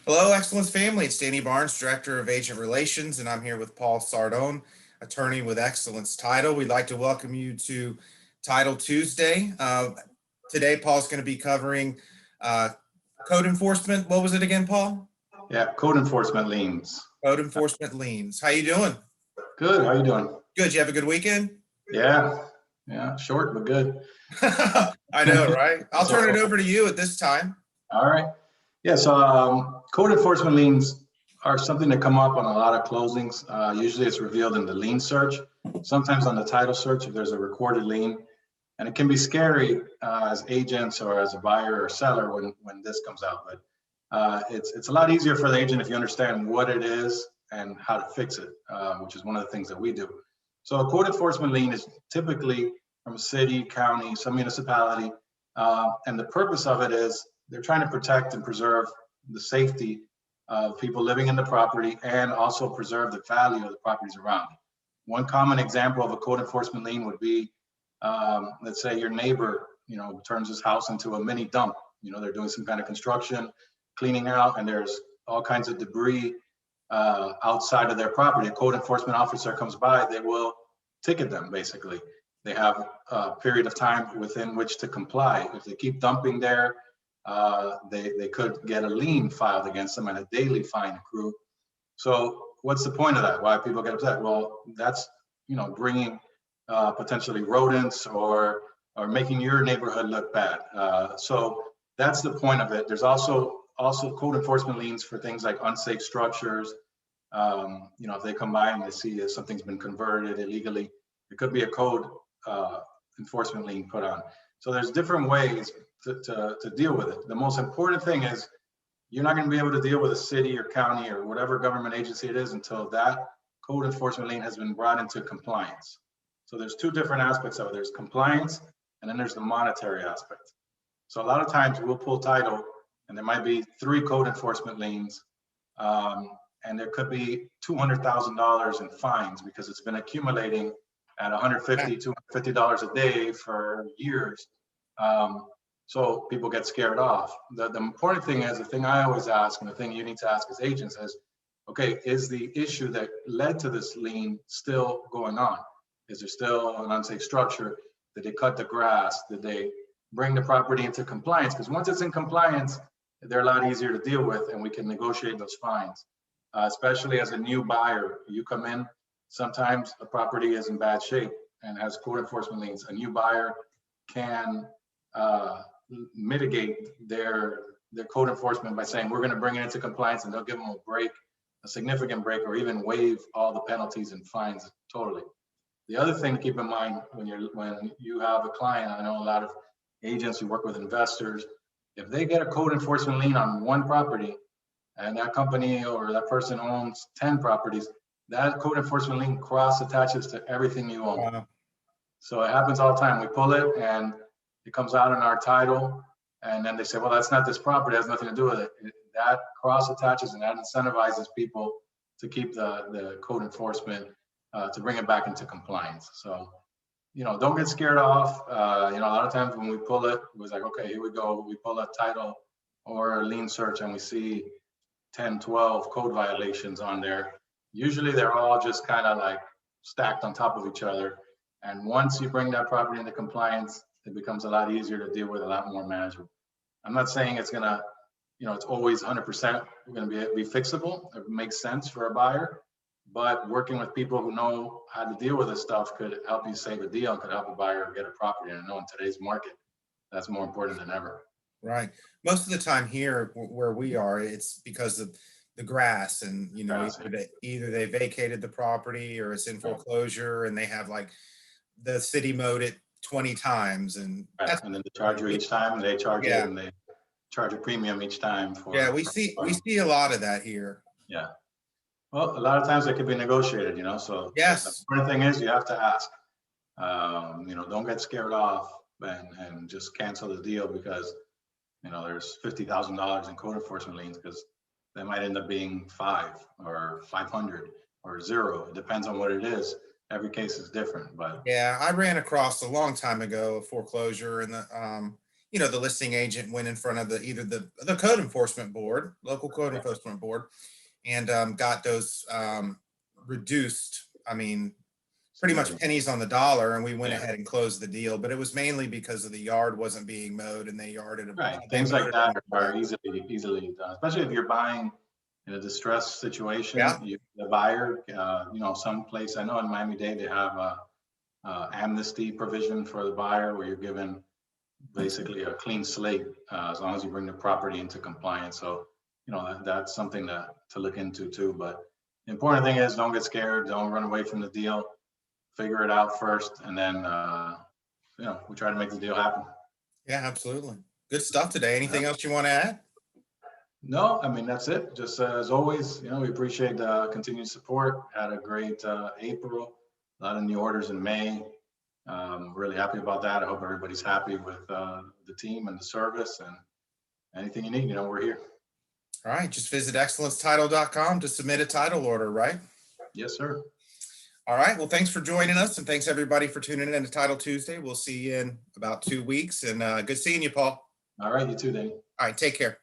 Hello, Excellence family. It's Danny Barnes, Director of Agent Relations, and I'm here with Paul Sardone, attorney with Excellence Title. We'd like to welcome you to Title Tuesday. Today, Paul's going to be covering uh, code enforcement. What was it again, Paul? Yeah, code enforcement liens. Code enforcement liens. How you doing? Good. How you doing? Good. You have a good weekend? Yeah, yeah, short but good. I know, right? I'll turn it So, over to you at this time. all right. Yeah, so code enforcement liens are something that come up on a lot of closings. Usually it's revealed in the lien search, sometimes on the title search if there's a recorded lien. And it can be scary as agents or as a buyer or seller when this comes out. But it's a lot easier for the agent if you understand what it is and how to fix it, which is one of the things that we do. So a code enforcement lien is typically from a city, county, some municipality, and the purpose of it is they're trying to protect and preserve the safety of people living in the property and also preserve the value of the properties around it. One common example of a code enforcement lien would be, let's say your neighbor, turns his house into a mini dump. They're doing some kind of construction, cleaning out, and there's all kinds of debris outside of their property. A code enforcement officer comes by, they will ticket them basically. They have a period of time within which to comply. If they keep dumping there, they could get a lien filed against them and a daily fine accrue. So what's the point of that? Why people get upset? Well, that's bringing potentially rodents or making your neighborhood look bad. So that's the point of it. There's also code enforcement liens for things like unsafe structures. If they come by and they see if something's been converted illegally, it could be a code enforcement lien put on. So there's different ways to deal with it. The most important thing is you're not going to be able to deal with a city or county or whatever government agency it is until that code enforcement lien has been brought into compliance. So there's two different aspects of it. There's compliance and then there's the monetary aspect. So a lot of times we'll pull title and there might be 3 code enforcement liens, and there could be $200,000 in fines because it's been accumulating at $150, $250 a day for years. So people get scared off. The important thing is, the thing I always ask, and the thing you need to ask as agents is, okay, is the issue that led to this lien still going on? Is there still an unsafe structure? Did they cut the grass? Did they bring the property into compliance? Because once it's in compliance, they're a lot easier to deal with and we can negotiate those fines. Especially as a new buyer, you come in, sometimes a property is in bad shape and has code enforcement liens. A new buyer can mitigate their code enforcement by saying, we're going to bring it into compliance, and they'll give them a break, a significant break, or even waive all the penalties and fines totally. The other thing to keep in mind when you have a client, I know a lot of agents who work with investors, if they get a code enforcement lien on one property and that company or that person owns 10 properties, that code enforcement lien cross attaches to everything you own. Wow. So it happens all the time. We pull it and it comes out in our title, and then they say, well, that's not this property, it has nothing to do with it. That cross attaches and that incentivizes people to keep the code enforcement, to bring it back into compliance. So, don't get scared off. A lot of times when we pull it, it was like, okay, here we go. We pull a title or a lien search and we see 10, 12 code violations on there. Usually they're all just kind of like stacked on top of each other. And once you bring that property into compliance, it becomes a lot easier to deal with, a lot more manageable. I'm not saying it's gonna, it's always 100% going to be fixable. It makes sense for a buyer, but working with people who know how to deal with this stuff could help you save a deal, could help a buyer get a property. And I know in today's market, that's more important than ever. Right. Most of the time here where we are, it's because of the grass and, either they vacated the property or it's in foreclosure and they have like the city mowed it 20 times and Right. And then they charge you each time, they charge it and they charge a premium each time for. Yeah, we see a lot of that here. Yeah. Well, a lot of times it could be negotiated, so Yes. the important thing is you have to ask. Don't get scared off and just cancel the deal because there's $50,000 in code enforcement liens, because they might end up being 5 or 500 or 0. It depends on what it is. Every case is different, but yeah, I ran across a long time ago a foreclosure and the listing agent went in front of either the code enforcement board, local code enforcement board, and got those reduced. I mean, pretty much pennies on the dollar, and we went ahead and closed the deal. But it was mainly because of the yard wasn't being mowed, and they yarded it. Right, things like that are easily done, especially if you're buying in a distressed situation. Yeah. The buyer, someplace, I know in Miami-Dade, they have a amnesty provision for the buyer where you're given basically a clean slate as long as you bring the property into compliance. So, that's something to look into too. But the important thing is don't get scared, don't run away from the deal, figure it out first, and then, we try to make the deal happen. Yeah, absolutely. Good stuff today. Anything else you want to add? No, I mean, that's it. Just as always, we appreciate the continued support. Had a great April, a lot of new orders in May. Really happy about that. I hope everybody's happy with the team and the service, and anything you need, we're here. All right. Just visit excellencetitle.com to submit a title order, right? Yes, sir. All right. Well, thanks for joining us, and thanks everybody for tuning in to Title Tuesday. We'll see you in about 2 weeks, and good seeing you, Paul. All right. You too, Danny. All right. Take care.